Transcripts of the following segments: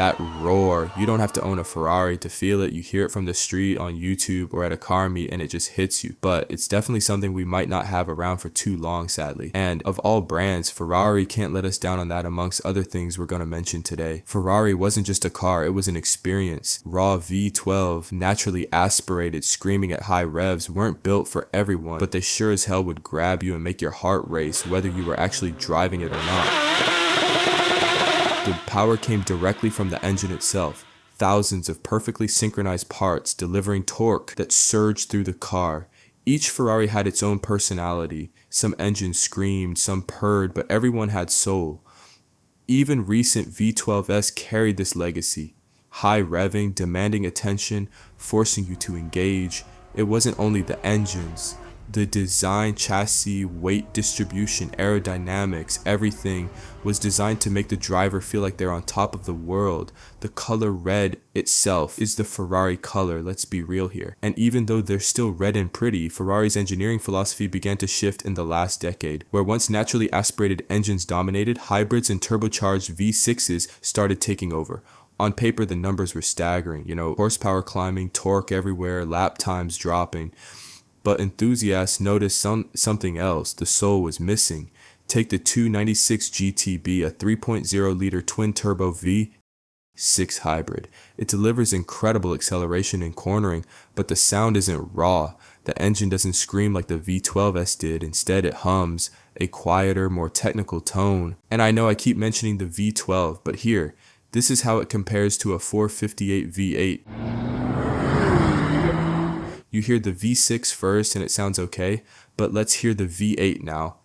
That roar, you don't have to own a Ferrari to feel it. You hear it from the street, on YouTube, or at a car meet, and it just hits you. But it's definitely something we might not have around for too long, sadly. And of all brands, Ferrari can't let us down on that amongst other things we're going to mention today. Ferrari wasn't just a car, it was an experience. Raw V12, naturally aspirated, screaming at high revs, weren't built for everyone, but they sure as hell would grab you and make your heart race, whether you were actually driving it or not. The power came directly from the engine itself. Thousands of perfectly synchronized parts delivering torque that surged through the car. Each Ferrari had its own personality. Some engines screamed, some purred, but everyone had soul. Even recent V12s carried this legacy. High revving, demanding attention, forcing you to engage. It wasn't only the engines. The design, chassis, weight distribution, aerodynamics, everything was designed to make the driver feel like they're on top of the world. The color red itself is the Ferrari color, let's be real here. And even though they're still red and pretty, Ferrari's engineering philosophy began to shift in the last decade. Where once naturally aspirated engines dominated, hybrids and turbocharged V6s started taking over. On paper, the numbers were staggering, horsepower climbing, torque everywhere, lap times dropping. But enthusiasts noticed something else. The soul was missing. Take the 296 GTB, a 3.0 liter twin turbo V6 hybrid. It delivers incredible acceleration and cornering, but the sound isn't raw. The engine doesn't scream like the V12s did. Instead, it hums, a quieter, more technical tone. And I know I keep mentioning the V12, but here, this is how it compares to a 458 V8. You hear the V6 first and it sounds okay, but let's hear the V8 now.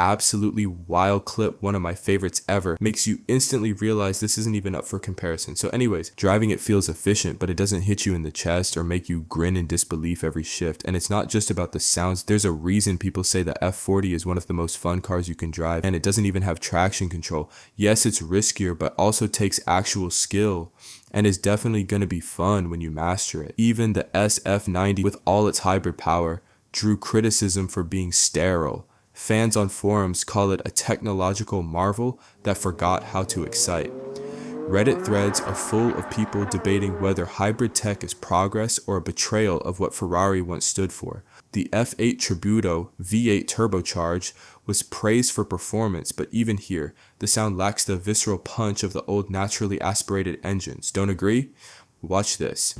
Absolutely wild clip, one of my favorites ever. Makes you instantly realize this isn't even up for comparison. So anyways, driving it feels efficient, but it doesn't hit you in the chest or make you grin in disbelief every shift. And it's not just about the sounds. There's a reason people say the F40 is one of the most fun cars you can drive, and it doesn't even have traction control. Yes, it's riskier, but also takes actual skill and is definitely going to be fun when you master it. Even the SF90, with all its hybrid power, drew criticism for being sterile. Fans on forums call it a technological marvel that forgot how to excite. Reddit threads are full of people debating whether hybrid tech is progress or a betrayal of what Ferrari once stood for. The F8 Tributo V8 turbocharged was praised for performance, but even here, the sound lacks the visceral punch of the old naturally aspirated engines. Don't agree? Watch this.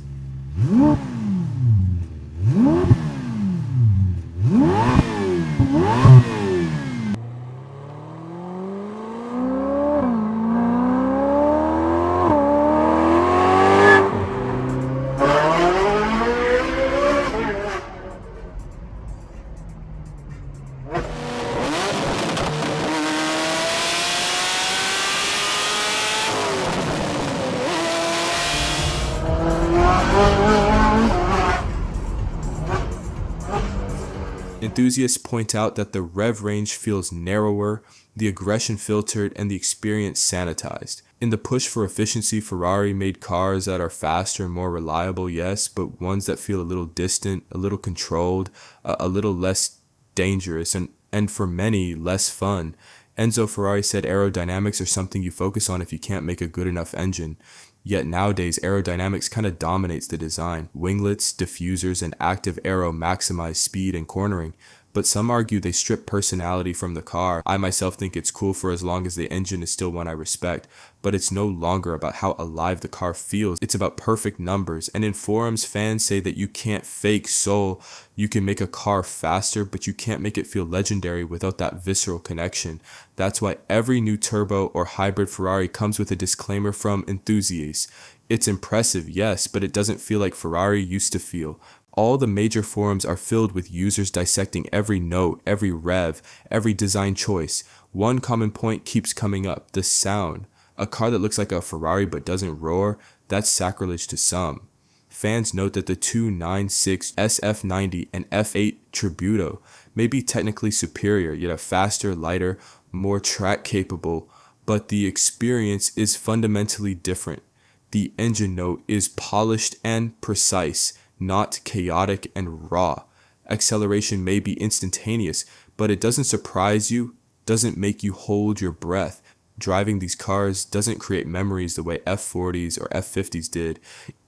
Enthusiasts point out that the rev range feels narrower, the aggression filtered, and the experience sanitized. In the push for efficiency, Ferrari made cars that are faster and more reliable, yes, but ones that feel a little distant, a little controlled, a little less dangerous, and for many, less fun. Enzo Ferrari said aerodynamics are something you focus on if you can't make a good enough engine. Yet nowadays, aerodynamics kind of dominates the design. Winglets, diffusers, and active aero maximize speed and cornering. But some argue they strip personality from the car. I myself think it's cool for as long as the engine is still one I respect, but it's no longer about how alive the car feels. It's about perfect numbers. And in forums, fans say that you can't fake soul. You can make a car faster, but you can't make it feel legendary without that visceral connection. That's why every new turbo or hybrid Ferrari comes with a disclaimer from enthusiasts. It's impressive, yes, but it doesn't feel like Ferrari used to feel. All the major forums are filled with users dissecting every note, every rev, every design choice. One common point keeps coming up, the sound. A car that looks like a Ferrari but doesn't roar, that's sacrilege to some. Fans note that the 296 SF90 and F8 Tributo may be technically superior, yet a faster, lighter, more track capable, but the experience is fundamentally different. The engine note is polished and precise, not chaotic and raw. Acceleration may be instantaneous, but it doesn't surprise you, doesn't make you hold your breath. Driving these cars doesn't create memories the way F40s or F50s did.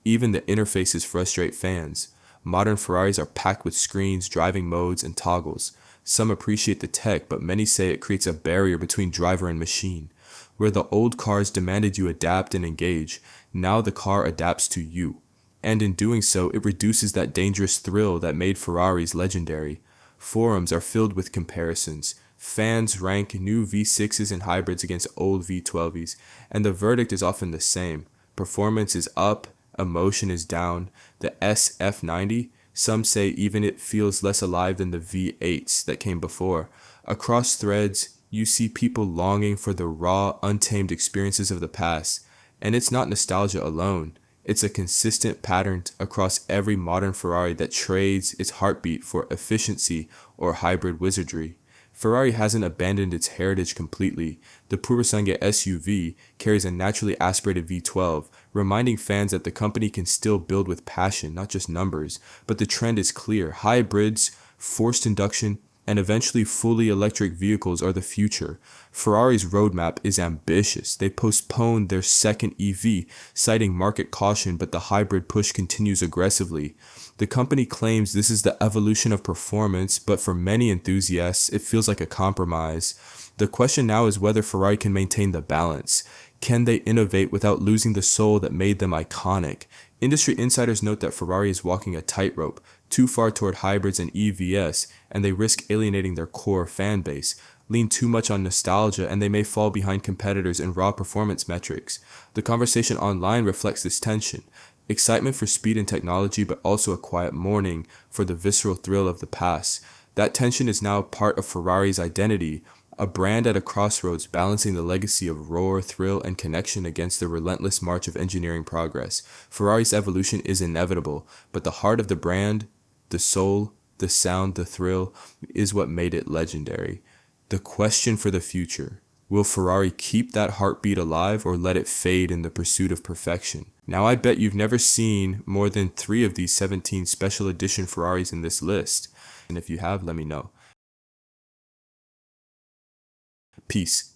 Even the interfaces frustrate fans. Modern Ferraris are packed with screens, driving modes, and toggles. Some appreciate the tech, but many say it creates a barrier between driver and machine. Where the old cars demanded you adapt and engage, now the car adapts to you. And in doing so, it reduces that dangerous thrill that made Ferraris legendary. Forums are filled with comparisons. Fans rank new V6s and hybrids against old V12s, and the verdict is often the same. Performance is up, emotion is down. The SF90, some say even it feels less alive than the V8s that came before. Across threads, you see people longing for the raw, untamed experiences of the past. And it's not nostalgia alone. It's a consistent pattern across every modern Ferrari that trades its heartbeat for efficiency or hybrid wizardry. Ferrari hasn't abandoned its heritage completely. The Purosangue SUV carries a naturally aspirated V12, reminding fans that the company can still build with passion, not just numbers. But the trend is clear. Hybrids, forced induction, and eventually fully electric vehicles are the future. Ferrari's roadmap is ambitious. They postponed their second EV, citing market caution, but the hybrid push continues aggressively. The company claims this is the evolution of performance, but for many enthusiasts, it feels like a compromise. The question now is whether Ferrari can maintain the balance. Can they innovate without losing the soul that made them iconic? Industry insiders note that Ferrari is walking a tightrope, too far toward hybrids and EVs, and they risk alienating their core fan base. Lean too much on nostalgia, and they may fall behind competitors in raw performance metrics. The conversation online reflects this tension. Excitement for speed and technology, but also a quiet mourning for the visceral thrill of the past. That tension is now part of Ferrari's identity, a brand at a crossroads balancing the legacy of roar, thrill, and connection against the relentless march of engineering progress. Ferrari's evolution is inevitable, but the heart of the brand, the soul, the sound, the thrill, is what made it legendary. The question for the future: will Ferrari keep that heartbeat alive or let it fade in the pursuit of perfection? Now I bet you've never seen more than 3 of these 17 special edition Ferraris in this list, and if you have, let me know. Peace.